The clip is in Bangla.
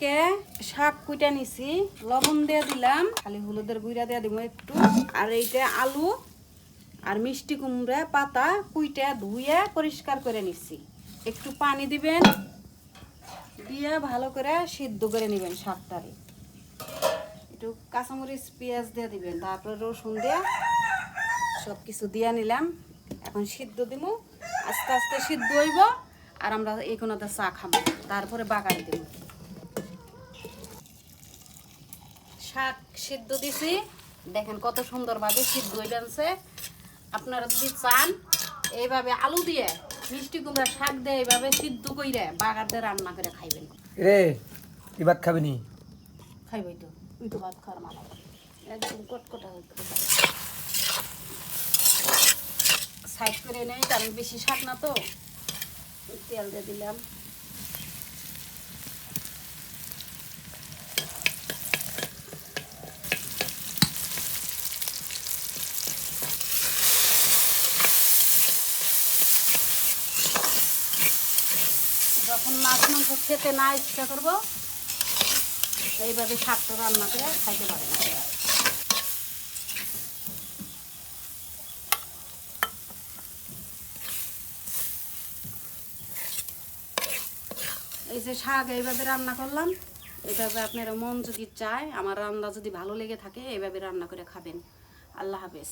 আজকে শাক কুইটা নিছি, লবণ দিয়ে দিলাম, খালি হলুদের গুঁড়া দিয়ে দিব একটু। আর এইটা আলু আর মিষ্টি কুমড়া পাতা কুইটা ধুয়ে পরিষ্কার করে নিছি। একটু পানি দিবেন, দিয়ে ভালো করে সিদ্ধ করে নেবেন শাকটারে। একটু কাঁচামরিচ পেঁয়াজ দিয়ে দিবেন, তারপরে রসুন দিয়ে সব কিছু দিয়ে নিলাম। এখন সিদ্ধ দিব, আস্তে আস্তে সিদ্ধ হইব। আর আমরা এই কোনাতে চা খাবো, তারপরে বাগার দিব। শাক সিদ্ধ দিছি, দেখেন কত সুন্দরভাবে সিদ্ধ হয়ে যাচ্ছে। আপনারা যদি চান এইভাবে আলু দিয়ে মিষ্টি কুমড়া শাক দিয়ে এইভাবে সিদ্ধ করে বাগার দিয়ে রান্না করে খাইবেন। রে তুই ভাত খাবি নি? খাইবই তো, তুই তো ভাত খাওয়ার মালা একদম কটকটা সাইড করে নেই, কারণ বেশি শাক না তো। তেল দিয়ে দিলাম, যখন মাছ মাংস খেতে না ইচ্ছা করবো এইভাবে শাকটা রান্না করে খাইতে পারেন আপনারা। এই যে শাক এইভাবে রান্না করলাম, এইভাবে আপনারা মন যদি চায়, আমার রান্না যদি ভালো লেগে থাকে এইভাবে রান্না করে খাবেন। আল্লাহ হাফেজ।